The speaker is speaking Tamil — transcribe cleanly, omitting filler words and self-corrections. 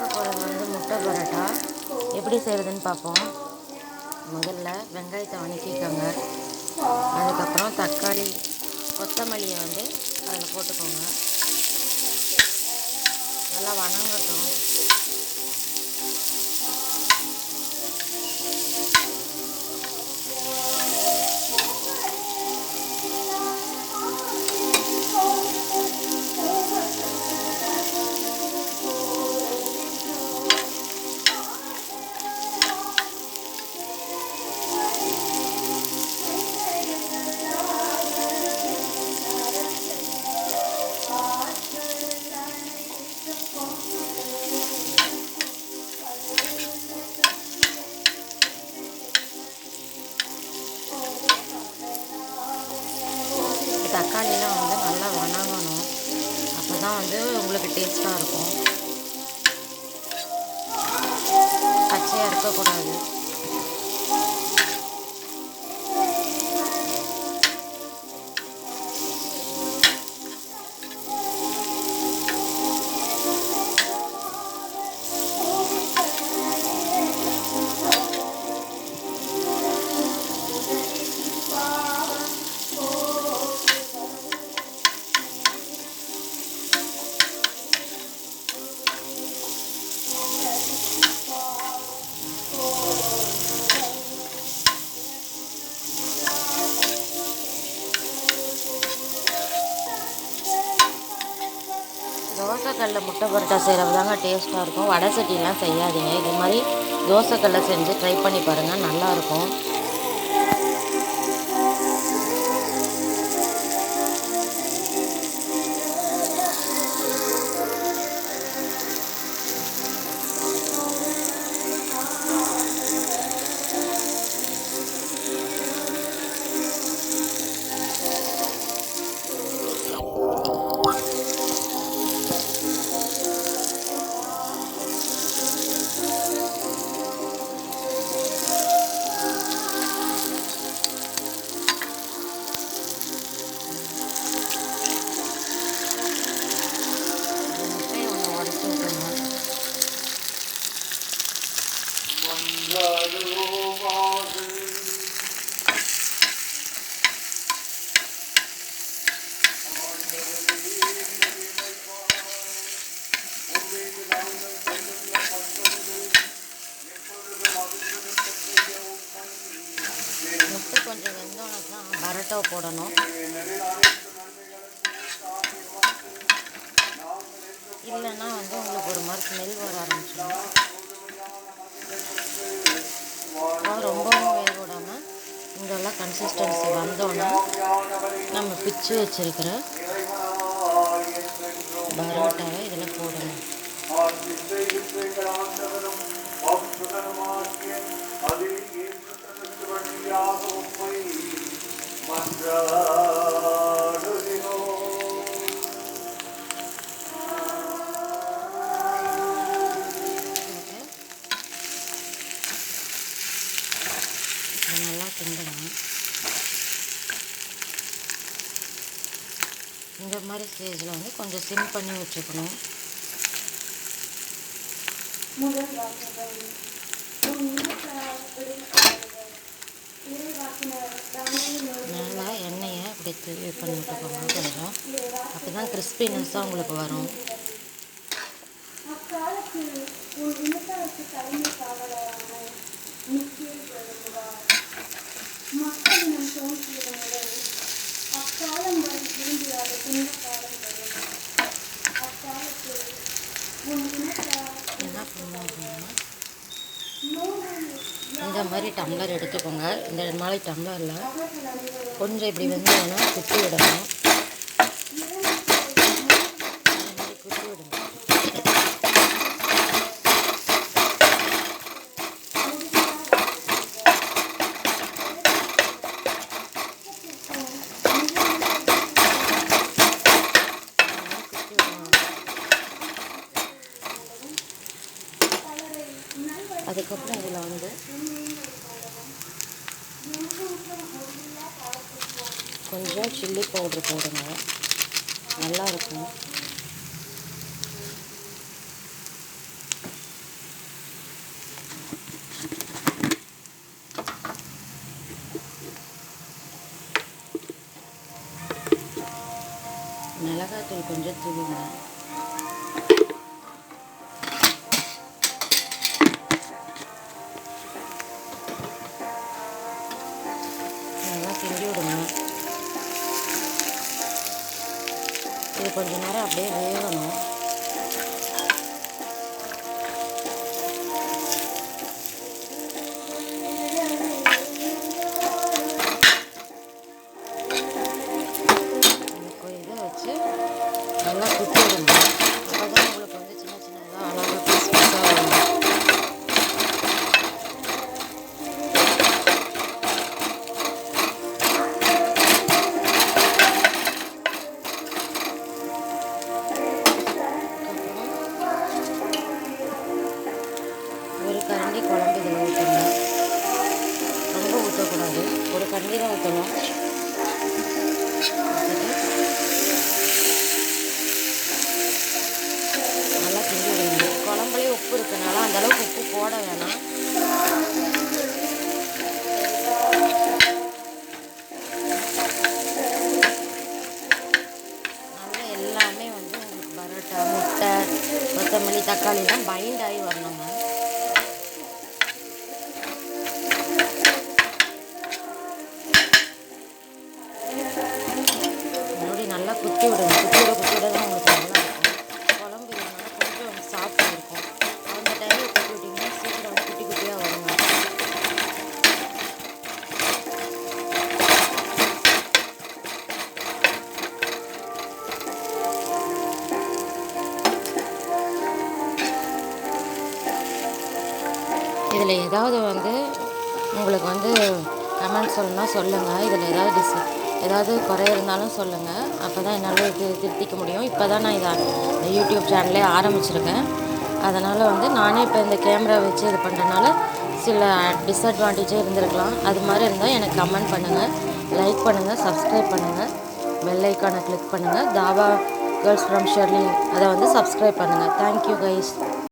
பார்க்க போகிறது வந்து முட்டை பரோட்டா. எப்படி செய்கிறதுன்னு பார்ப்போம். முதல்ல வெங்காயத்தை வணக்கிக்கோங்க. அதுக்கப்புறம் தக்காளி, கொத்தமல்லியை வந்து அதில் போட்டுக்கோங்க. நல்லா வணங்கட்டும். தக்காளிலாம் வந்து நல்லா வணங்கணும். அப்போ தான் வந்து உங்களுக்கு டேஸ்ட்டாக இருக்கும். பச்சையாக இருக்கக்கூடாது. தோசைக்கல்லில் முட்டை பரோட்டா செய்கிறது தாங்க டேஸ்ட்டாக இருக்கும். வடை சட்டிலாம் செய்யாதீங்க. இது மாதிரி தோசைக்கல்லில் செஞ்சு ட்ரை பண்ணி பாருங்கள், நல்லாயிருக்கும். முட்டை கொஞ்சம் வெந்தோன்னா தான் பரோட்டா போடணும். இல்லைன்னா வந்து உங்களுக்கு ஒரு மாதிரி ஸ்மெல் வர ஆரம்பிச்சிடும். ரொம்பவும் வேக விடாமல் இங்கெல்லாம் கன்சிஸ்டன்சி வந்தோன்னா நம்ம பிச்சு வச்சுருக்கிற பரோட்டாவை இதில் போடணும். நல்லா கிண்டணும். இந்த மாதிரி ஸ்டேஜில் வந்து கொஞ்சம் சிம் பண்ணி வச்சுக்கணும். நல்லா எண்ணெயை அப்படி இது பண்ணி விட்டுக்கோங்க கொஞ்சம். அப்போ தான் கிறிஸ்பினஸ்ஸாக உங்களுக்கு வரும். என்ன பண்ணணும் அப்படின்னா, இந்த மாதிரி டம்ளர் எடுத்துக்கோங்க. இந்த மாதிரி டம்ளரில் கொஞ்சம் இப்படி வெந்தோன்னா குத்தி விடணும். இந்த மாதிரி குத்தி விடுங்க. அதுக்கப்புறம் இதில் வந்து கொஞ்சம் சில்லி பவுட்ரு போடுங்க, நல்லாயிருக்கும். கொத்தமல்லி கொஞ்சம் தூவுங்க. நல்லா கிண்டி விடுங்க. இது கொஞ்ச நேரம் அப்படியே வேகணும். இதை வச்சு நல்லா குத்தி விடுங்க. அப்போ தான் உங்களுக்கு வந்து சின்ன சின்னதாக அழகாக பீஸ் பீஸாக வரும். ஒரு கரண்டி குழம்பு இதில் ஊற்றணும். ரொம்ப ஊற்றக்கூடாது, ஒரு கரண்டி தான் ஊற்றணும். நல்லா கிண்டி விடுங்க. குழம்புலேயே உப்பு இருக்கனால அந்தளவுக்கு உப்பு போட வேணாம். நல்லா எல்லாமே வந்து உங்களுக்கு பரோட்டா, முட்டை, கொத்தமல்லி, தக்காளிலாம் பைண்ட் ஆகி வரணுங்க. நல்லா குத்தி விடுங்க. குத்தி விட தான் உங்களுக்கு நல்லா இருக்கும். குழம்பு இல்லைனால கொஞ்சம் வந்து சாஃப்டாக இருக்கும். அந்த டைமில் குத்தி விட்டிங்கன்னா சீக்கிரம் வந்து குட்டி குட்டியாக வருங்க. இதில் ஏதாவது வந்து உங்களுக்கு வந்து கமெண்ட் சொல்லணும்னா சொல்லுங்கள். இதில் ஏதாவது குறை இருந்தாலும் சொல்லுங்கள். அப்போ தான் என்னால் இது திருத்திக்க முடியும். இப்போ தான் நான் இதை யூடியூப் சேனலே ஆரம்பிச்சிருக்கேன். அதனால் வந்து நானே இப்போ இந்த கேமரா வச்சு இது பண்ணுறதுனால சில டிஸ்அட்வான்டேஜே இருந்திருக்கலாம். அது மாதிரி இருந்தால் எனக்கு கமெண்ட் பண்ணுங்கள், லைக் பண்ணுங்கள், சப்ஸ்கிரைப் பண்ணுங்கள், பெல் ஐக்கானை கிளிக் பண்ணுங்கள். தாவா கேர்ள்ஸ் ஃப்ரம் ஷெர்லி அதை வந்து சப்ஸ்கிரைப் பண்ணுங்கள். Thank you guys.